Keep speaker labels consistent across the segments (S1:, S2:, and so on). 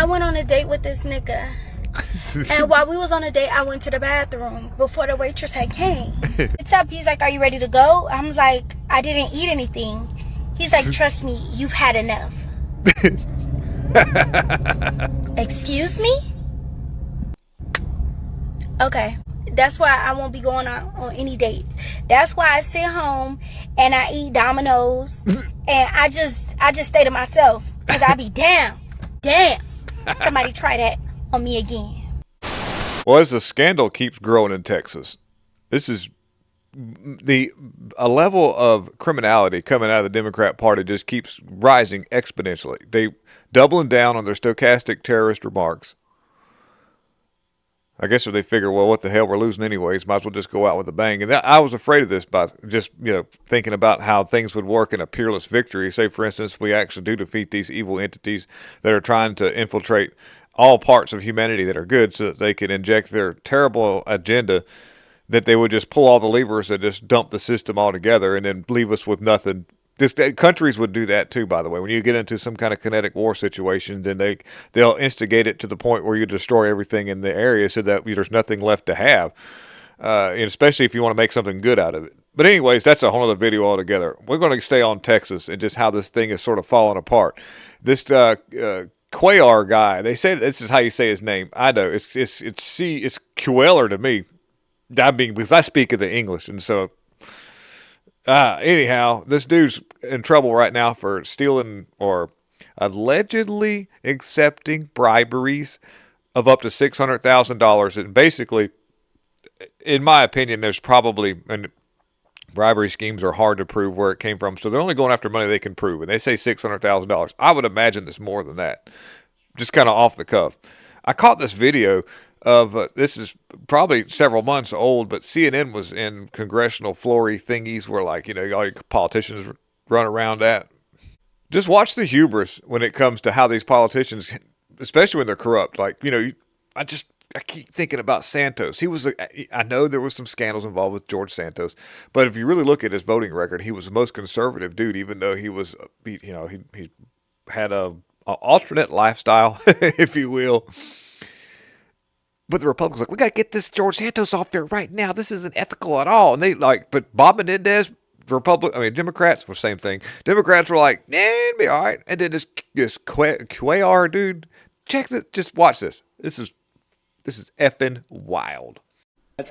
S1: I went on a date with this nigga. And while we was on a date, I went to the bathroom before the waitress had came. What's up? He's like, are you ready to go? I'm like, I didn't eat anything. He's like, trust me, you've had enough. Excuse me? Okay. That's why I won't be going on any dates. That's why I sit home and I eat Domino's and I just stay to myself. Because I be damn. Somebody try that on me again.
S2: Well, as the scandal keeps growing in Texas, this is a level of criminality coming out of the Democrat Party just keeps rising exponentially. They doubling down on their stochastic terrorist remarks. I guess if they figure, well, what the hell, we're losing anyways, might as well just go out with a bang. And I was afraid of this by just, thinking about how things would work in a peerless victory. Say, for instance, we actually do defeat these evil entities that are trying to infiltrate all parts of humanity that are good so that they can inject their terrible agenda, that they would just pull all the levers and just dump the system altogether and then leave us with nothing. Countries would do that too, by the way. When you get into some kind of kinetic war situation, then they'll instigate it to the point where you destroy everything in the area so that there's nothing left to have, and especially if you want to make something good out of it. But anyways, that's a whole other video altogether. We're going to stay on Texas and just how this thing is sort of falling apart. This Cuellar guy, they say this is how you say his name. I know it's Cuellar to me. I mean, because I speak of the English, and so. Anyhow, this dude's in trouble right now for stealing or allegedly accepting briberies of up to $600,000. And basically, in my opinion, there's probably, and bribery schemes are hard to prove where it came from. So they're only going after money they can prove. And they say $600,000. I would imagine there's more than that. Just kind of off the cuff. I caught this video of this is probably several months old, but CNN was in congressional flory thingies where, like, all your politicians run around at. Just watch the hubris when it comes to how these politicians, especially when they're corrupt. Like, I keep thinking about Santos. I know there was some scandals involved with George Santos, but if you really look at his voting record, he was the most conservative dude, even though he was, he had a alternate lifestyle, if you will. But the Republicans were like, we got to get this George Santos off there right now. This isn't ethical at all. And but Bob Menendez, Democrats were the same thing. Democrats were like, it'll be all right. And then this Cuellar dude, just watch this. This is effing wild.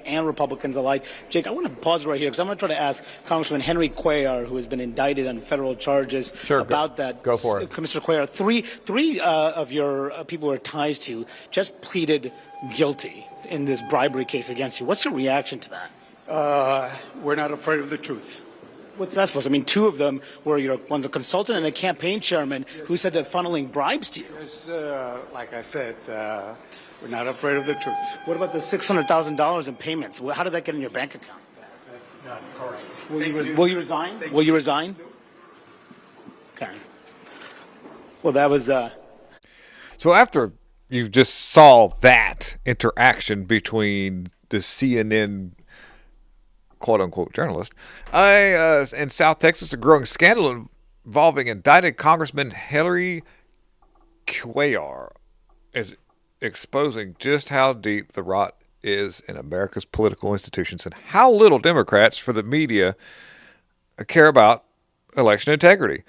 S3: And Republicans alike. Jake, I want to pause right here because I'm going to try to ask Congressman Henry Cuellar, who has been indicted on federal charges, about that.
S4: Go for it.
S3: Commissioner Cuellar, three of your people who are ties to just pleaded guilty in this bribery case against you. What's your reaction to that?
S5: We're not afraid of the truth.
S3: What's that supposed to mean? Two of them were one's a consultant and a campaign chairman who said they're funneling bribes to you.
S5: Like I said, we're not afraid of the truth.
S3: What about the $600,000 in payments? How did that get in your bank account?
S5: That's not correct.
S3: Will you resign? Will you resign? Okay. Well, that was...
S2: So after you just saw that interaction between the CNN quote-unquote journalist in South Texas, a growing scandal involving indicted Congressman Henry Cuellar is exposing just how deep the rot is in America's political institutions and how little Democrats for the media care about election integrity.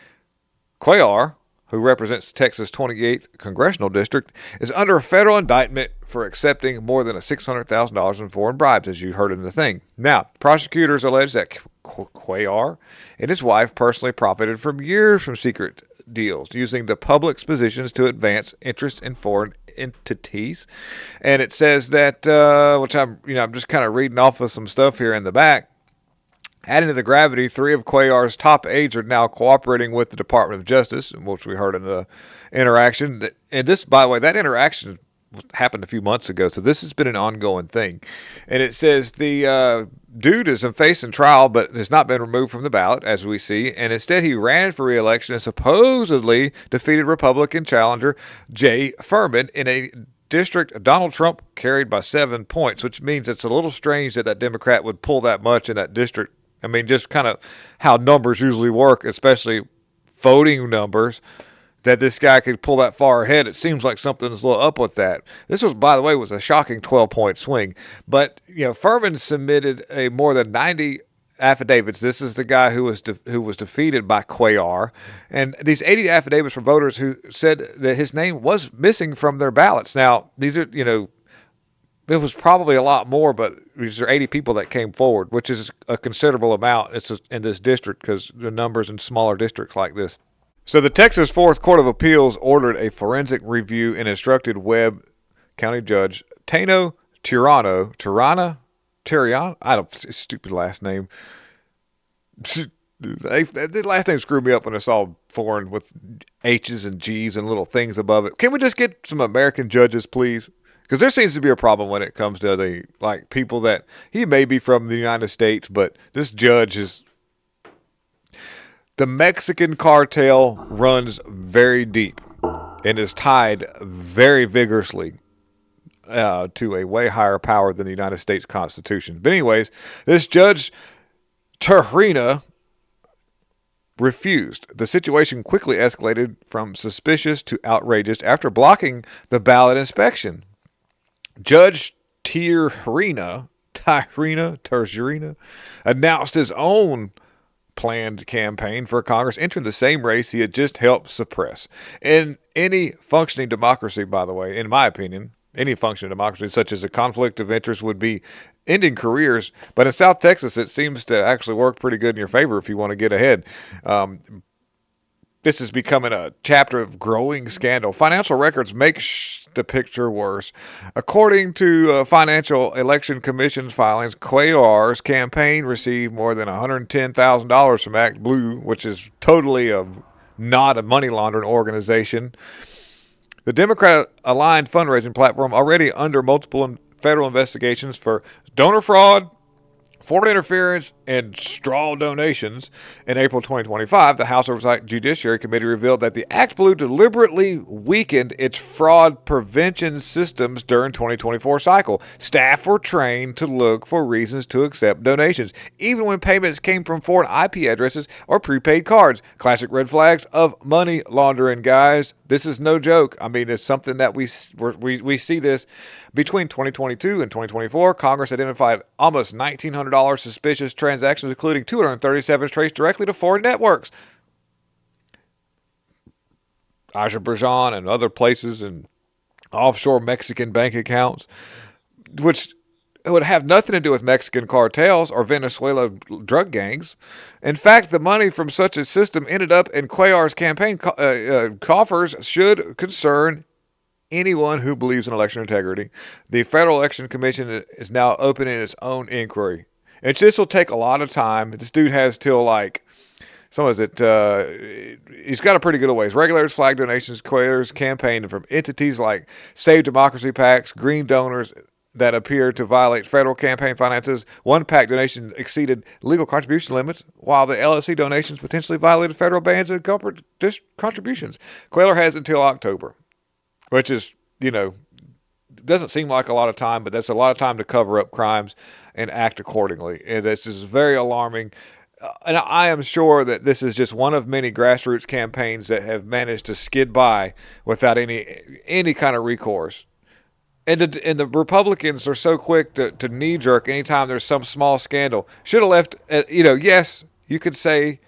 S2: Cuellar, who represents Texas' 28th congressional district, is under a federal indictment for accepting more than $600,000 in foreign bribes, as you heard in the thing. Now, prosecutors allege that Cuellar and his wife personally profited from years from secret deals, using the public's positions to advance interest in foreign entities. And it says that, which I'm just kind of reading off of some stuff here in the back. Adding to the gravity, 3 of Cuellar's top aides are now cooperating with the Department of Justice, which we heard in the interaction. And this, by the way, that interaction happened a few months ago, so this has been an ongoing thing. And it says the dude is facing trial, but has not been removed from the ballot, as we see. And instead, he ran for re-election and supposedly defeated Republican challenger Jay Furman in a district Donald Trump carried by 7 points, which means it's a little strange that Democrat would pull that much in that district. I mean, just kind of how numbers usually work, especially voting numbers. that this guy could pull that far ahead. It seems like something's a little up with that. This was, by the way, was a shocking 12-point swing. But, Furman submitted a more than 90 affidavits. This is the guy who was defeated by Cuellar. And these 80 affidavits from voters who said that his name was missing from their ballots. Now, these are, it was probably a lot more, but these are 80 people that came forward, which is a considerable amount. It's in this district because the numbers in smaller districts like this. So the Texas Fourth Court of Appeals ordered a forensic review and instructed Webb County Judge Tano Tirana, I don't, stupid last name. The last name screwed me up when it's all foreign with H's and G's and little things above it. Can we just get some American judges, please? Because there seems to be a problem when it comes to the people that he may be from the United States, but this judge is. The Mexican cartel runs very deep and is tied very vigorously to a way higher power than the United States Constitution. But anyways, this Judge Terrena refused. The situation quickly escalated from suspicious to outrageous after blocking the ballot inspection. Judge Terrena announced his own planned campaign for Congress, entering the same race he had just helped suppress. In any functioning democracy, by the way, in my opinion, any functioning democracy, such as a conflict of interest, would be ending careers. But in South Texas, it seems to actually work pretty good in your favor if you want to get ahead. This is becoming a chapter of growing scandal. Financial records make the picture worse. According to Financial Election Commission's filings, Cuellar's campaign received more than $110,000 from Act Blue, which is totally not a money laundering organization. The Democrat-aligned fundraising platform already under multiple federal investigations for donor fraud, foreign interference, and straw donations. In April 2025, the House Oversight Judiciary Committee revealed that the Act Blue deliberately weakened its fraud prevention systems during 2024 cycle. Staff were trained to look for reasons to accept donations, even when payments came from foreign IP addresses or prepaid cards. Classic red flags of money laundering, guys. This is no joke. I mean, it's something that we see this. Between 2022 and 2024, Congress identified almost $1,900 suspicious transactions, including 237 traced directly to foreign networks. Azerbaijan and other places and offshore Mexican bank accounts, which would have nothing to do with Mexican cartels or Venezuela drug gangs. In fact, the money from such a system ended up in Cuellar's campaign coffers should concern anyone who believes in election integrity. The Federal Election Commission is now opening its own inquiry. And this will take a lot of time. This dude has till he's got a pretty good ways. Regulators, flag donations, Cuellar's campaign from entities like Save Democracy PACs, Green Donors that appear to violate federal campaign finances. One PAC donation exceeded legal contribution limits, while the LLC donations potentially violated federal bans of corporate contributions. Cuellar has until October. Which is, doesn't seem like a lot of time, but that's a lot of time to cover up crimes and act accordingly. And this is very alarming. And I am sure that this is just one of many grassroots campaigns that have managed to skid by without any kind of recourse. And the Republicans are so quick to knee-jerk anytime there's some small scandal. Should have left, yes, you could say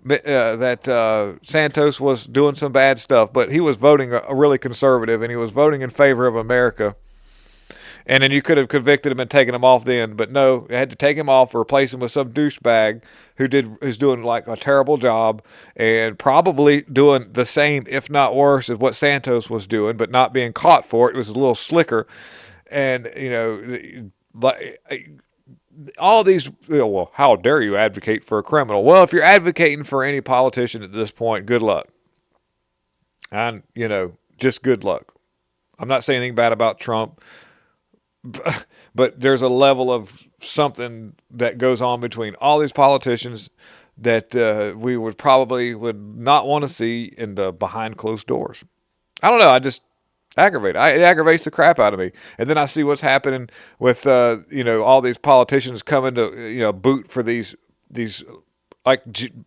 S2: that Santos was doing some bad stuff, but he was voting a really conservative, and he was voting in favor of America. And then you could have convicted him and taken him off then, but no, you had to take him off, replace him with some douchebag who's doing like a terrible job and probably doing the same, if not worse, as what Santos was doing, but not being caught for it. It was a little slicker, and all these, well, how dare you advocate for a criminal? Well, if you're advocating for any politician at this point, good luck. And, just good luck. I'm not saying anything bad about Trump, but there's a level of something that goes on between all these politicians that we would not want to see in the behind closed doors. I don't know. It aggravates the crap out of me. And then I see what's happening with, all these politicians coming to, boot for these, like,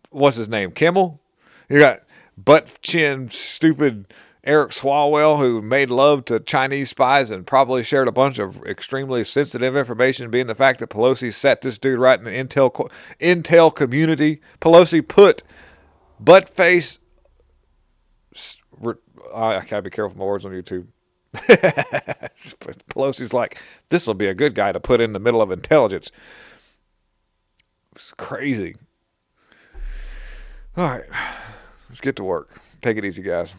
S2: what's his name? Kimmel? You got butt chin stupid Eric Swalwell, who made love to Chinese spies and probably shared a bunch of extremely sensitive information, being the fact that Pelosi set this dude right in the intel community. Pelosi put butt face. I gotta be careful with my words on YouTube. Pelosi's like, this will be a good guy to put in the middle of intelligence. It's crazy. All right, let's get to work. Take it easy, guys.